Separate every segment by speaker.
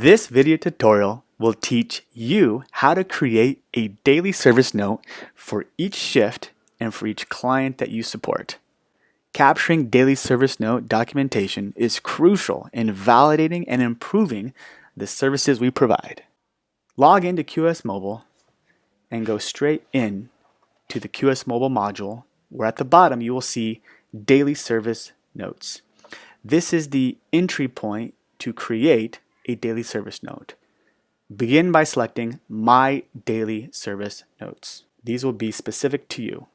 Speaker 1: This video tutorial will teach you how to create a daily service note for each shift and for each client that you support. Capturing daily service note documentation is crucial in validating and improving the services we provide. Log into QS Mobile and go straight in to the QS Mobile module, where at the bottom you will see Daily Service Notes. This is the entry point to create a daily service note. Begin by selecting My Daily Service Notes. These will be specific to you.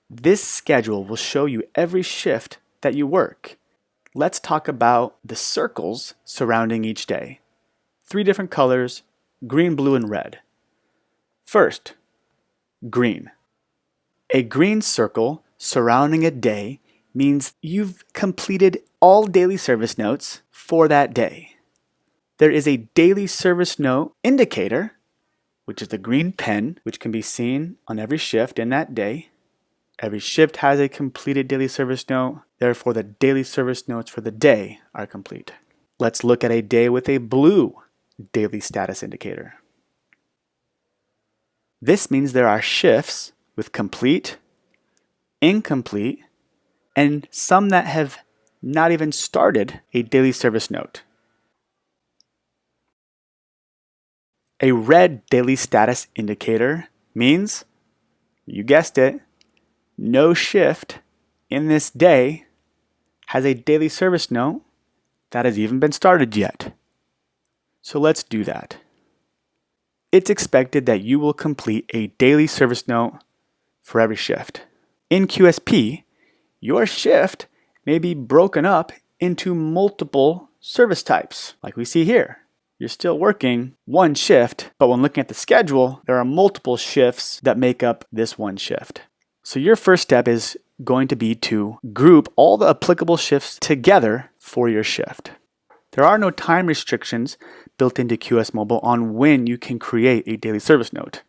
Speaker 1: This schedule will show you every shift that you work. Let's talk about the circles surrounding each day. 3 different colors: green, blue, and red. First, green. A green circle surrounding a day means you've completed all daily service notes for that day. There is a daily service note indicator, which is the green pen, which can be seen on every shift in that day. Every shift has a completed daily service note, therefore the daily service notes for the day are complete. Let's look at a day with a blue daily status indicator. This means there are shifts with complete, incomplete, and some that have not even started a daily service note. A red daily status indicator means, you guessed it, no shift in this day has a daily service note that has even been started yet. So let's do that. It's expected that you will complete a daily service note for every shift. In QSP, your shift may be broken up into multiple service types, like we see here. You're still working one shift, but when looking at the schedule, there are multiple shifts that make up this one shift. So your first step is going to be to group all the applicable shifts together for your shift. There are no time restrictions built into QS Mobile on when you can create a daily service note.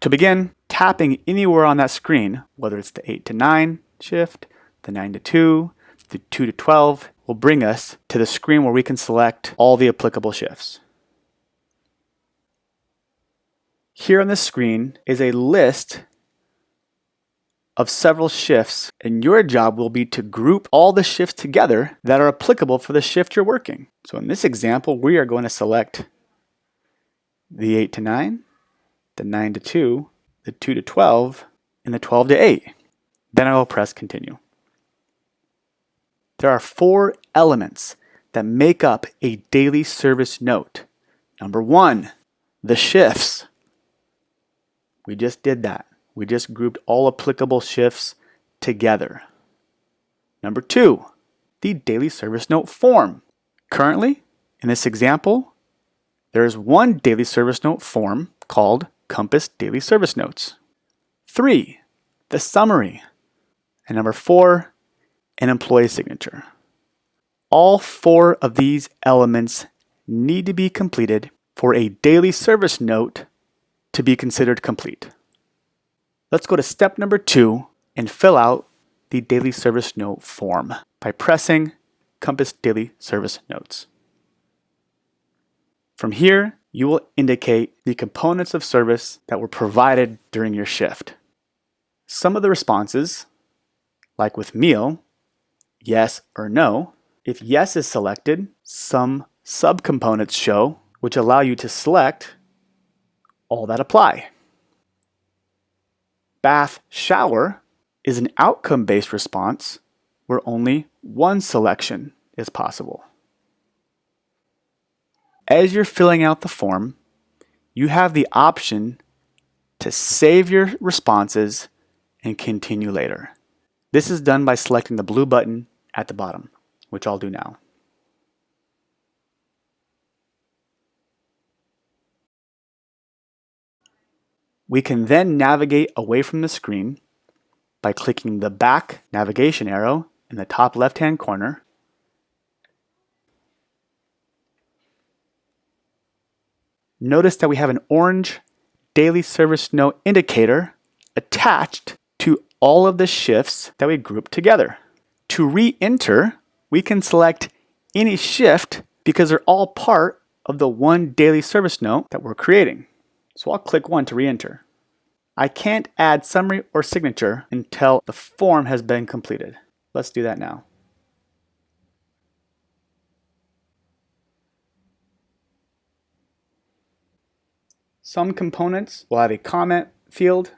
Speaker 1: To begin, tapping anywhere on that screen, whether it's the 8 to 9 shift, the 9 to 2, the 2 to 12, will bring us to the screen where we can select all the applicable shifts. Here on the screen is a list of several shifts, and your job will be to group all the shifts together that are applicable for the shift you're working. So in this example, we are going to select the 8 to 9, the 9 to 2, the 2 to 12, and the 12 to 8. Then I will press continue. There are 4 elements that make up a daily service note. Number 1, the shifts. We just did that. We just grouped all applicable shifts together. Number 2, the daily service note form. Currently, in this example, there is one daily service note form called Compass Daily Service Notes. 3, the summary. And number 4, an employee signature. All 4 of these elements need to be completed for a daily service note to be considered complete. Let's go to step number 2 and fill out the daily service note form by pressing Compass Daily Service Notes. From here, you will indicate the components of service that were provided during your shift. Some of the responses, like with meal, yes or no. If yes is selected, some subcomponents show, which allow you to select all that apply. Bath, shower is an outcome-based response where only one selection is possible. As you're filling out the form, you have the option to save your responses and continue later. This is done by selecting the blue button at the bottom, which I'll do now. We can then navigate away from the screen by clicking the back navigation arrow in the top left-hand corner. Notice that we have an orange daily service note indicator attached to all of the shifts that we grouped together. To re-enter, we can select any shift because they're all part of the one daily service note that we're creating. So I'll click 1 to re-enter. I can't add summary or signature until the form has been completed. Let's do that now. Some components will have a comment field.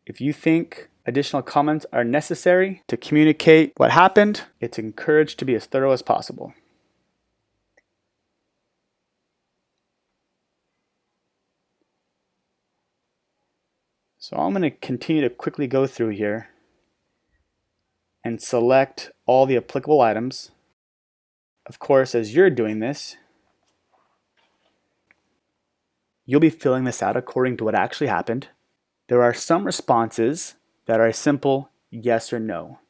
Speaker 1: If you think additional comments are necessary to communicate what happened, it's encouraged to be as thorough as possible. So I'm going to continue to quickly go through here and select all the applicable items. Of course, as you're doing this, you'll be filling this out according to what actually happened. There are some responses that are a simple yes or no,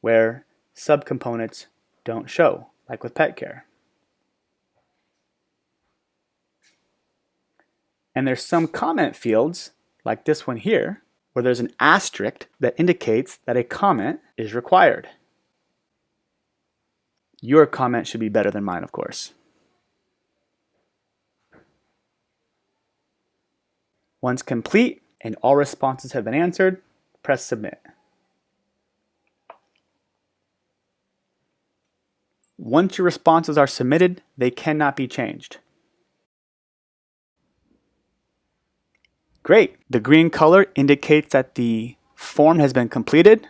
Speaker 1: where subcomponents don't show, like with pet care. And there's some comment fields, like this one here, where there's an asterisk that indicates that a comment is required. Your comment should be better than mine, of course. Once complete and all responses have been answered, press submit. Once your responses are submitted, they cannot be changed. Great. The green color indicates that the form has been completed.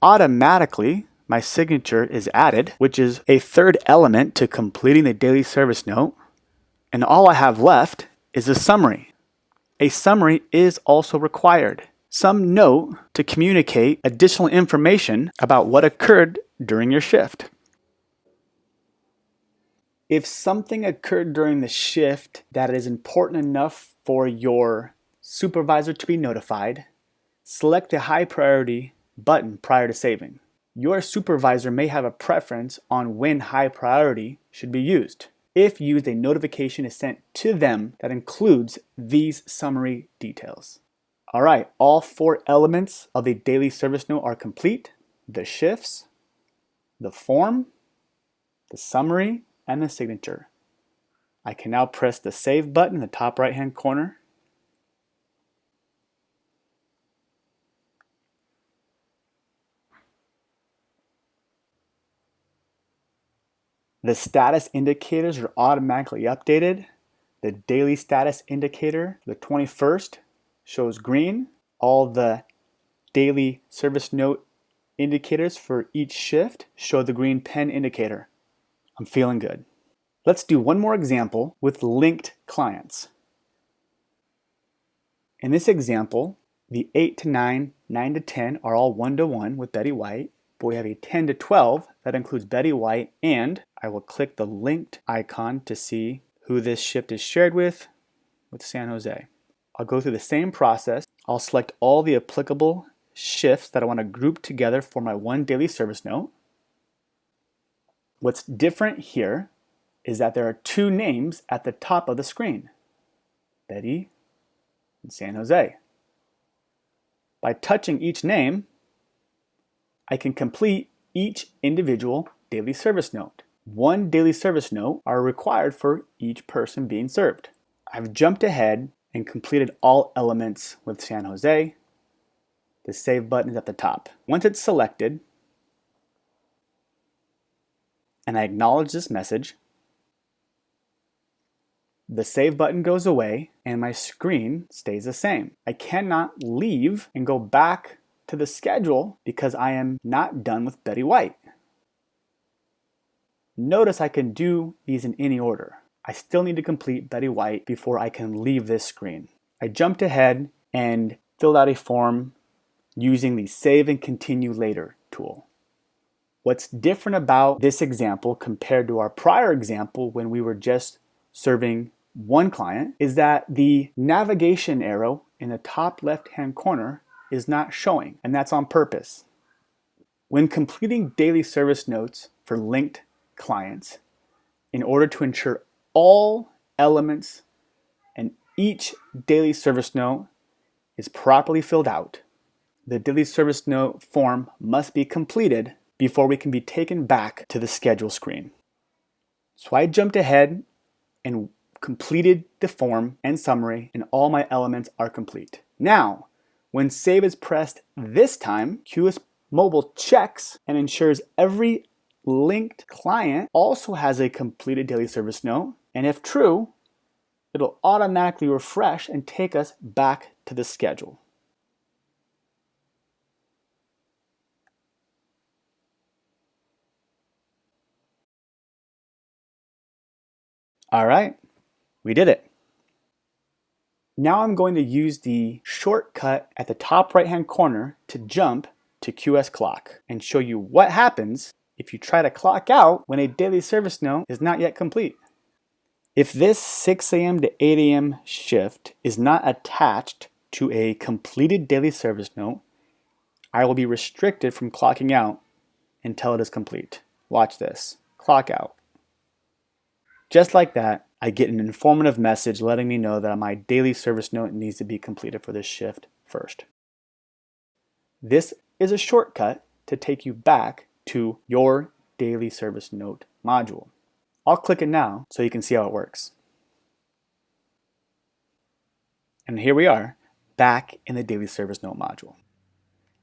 Speaker 1: Automatically, my signature is added, which is a third element to completing the daily service note. And all I have left is a summary. A summary is also required. Some note to communicate additional information about what occurred during your shift. If something occurred during the shift that is important enough for your supervisor to be notified, select the high priority button prior to saving. Your supervisor may have a preference on when high priority should be used. If used, a notification is sent to them that includes these summary details. All right, all 4 elements of a daily service note are complete: the shifts, the form, the summary, and the signature. I can now press the Save button in the top right-hand corner. The status indicators are automatically updated. The daily status indicator, the 21st, shows green. All the daily service note indicators for each shift show the green pen indicator. I'm feeling good. Let's do one more example with linked clients. In this example, the 8 to 9, 9 to 10 are all 1-to-1 with Betty White, but we have a 10 to 12 that includes Betty White, and I will click the linked icon to see who this shift is shared with San Jose. I'll go through the same process. I'll select all the applicable shifts that I want to group together for my one daily service note. What's different here is that there are 2 names at the top of the screen, Betty and San Jose. By touching each name, I can complete each individual daily service note. 1 daily service note are required for each person being served. I've jumped ahead and completed all elements with San Jose. The Save button is at the top. Once it's selected, and I acknowledge this message, the Save button goes away and my screen stays the same. I cannot leave and go back to the schedule because I am not done with Betty White. Notice I can do these in any order. I still need to complete Betty White before I can leave this screen. I jumped ahead and filled out a form using the Save and Continue Later tool. What's different about this example compared to our prior example when we were just serving one client is that the navigation arrow in the top left-hand corner is not showing, and that's on purpose. When completing daily service notes for linked clients, in order to ensure all elements and each daily service note is properly filled out, the daily service note form must be completed before we can be taken back to the schedule screen. So I jumped ahead and completed the form and summary, and all my elements are complete. Now, when save is pressed this time, QS Mobile checks and ensures every linked client also has a completed daily service note, and if true, it'll automatically refresh and take us back to the schedule. All right, we did it. Now I'm going to use the shortcut at the top right-hand corner to jump to QS Clock and show you what happens if you try to clock out when a daily service note is not yet complete. If this 6 a.m. to 8 a.m. shift is not attached to a completed daily service note, I will be restricted from clocking out until it is complete. Watch this. Clock out. Just like that, I get an informative message letting me know that my daily service note needs to be completed for this shift first. This is a shortcut to take you back to your daily service note module. I'll click it now so you can see how it works. And here we are, back in the daily service note module.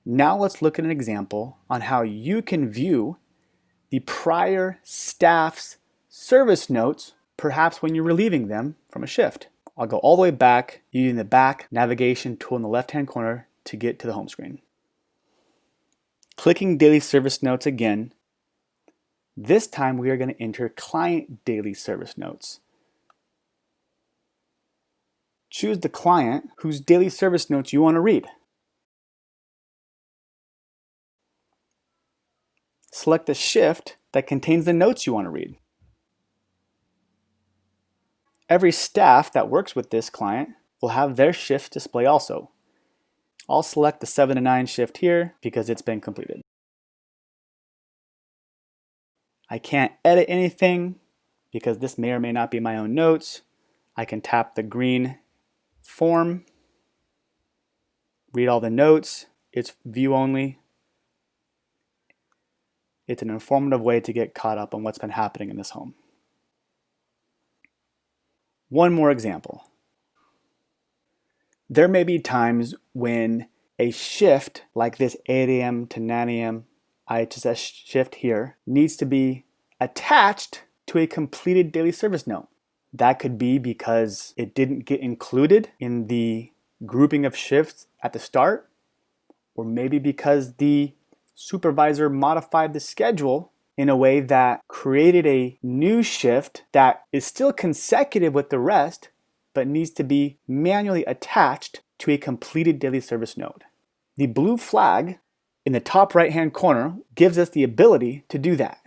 Speaker 1: Now let's look at an example on how you can view the prior staff's service notes, perhaps when you're relieving them from a shift. I'll go all the way back using the back navigation tool in the left-hand corner to get to the home screen. Clicking daily service notes again. This time we are going to enter client daily service notes. Choose the client whose daily service notes you want to read. Select the shift that contains the notes you want to read. Every staff that works with this client will have their shift display also. I'll select the 7 to 9 shift here because it's been completed. I can't edit anything because this may or may not be my own notes. I can tap the green form, read all the notes. It's view only. It's an informative way to get caught up on what's been happening in this home. One more example. There may be times when a shift like this 8 a.m. to 9 a.m. IHSS shift here needs to be attached to a completed daily service note. That could be because it didn't get included in the grouping of shifts at the start, or maybe because the supervisor modified the schedule in a way that created a new shift that is still consecutive with the rest, but needs to be manually attached to a completed daily service note. The blue flag in the top right-hand corner gives us the ability to do that.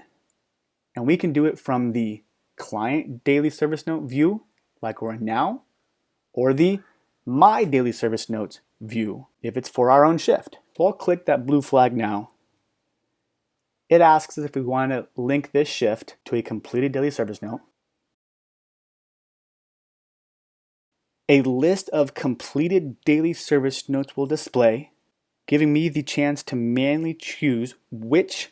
Speaker 1: And we can do it from the client daily service note view, like we're in now, or the my daily service notes view, if it's for our own shift. So I'll click that blue flag now. It asks us if we want to link this shift to a completed daily service note. A list of completed daily service notes will display, giving me the chance to manually choose which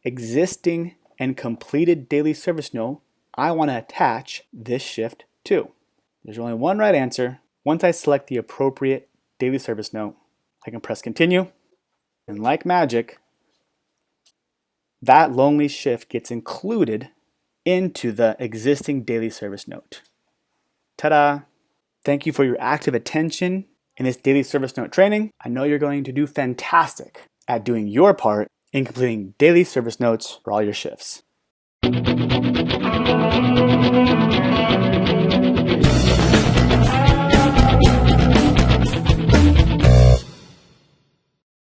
Speaker 1: existing and completed daily service note I want to attach this shift to. There's only one right answer. Once I select the appropriate daily service note, I can press continue, and like magic, that lonely shift gets included into the existing daily service note. Ta-da! Thank you for your active attention in this daily service note training. I know you're going to do fantastic at doing your part in completing daily service notes for all your shifts.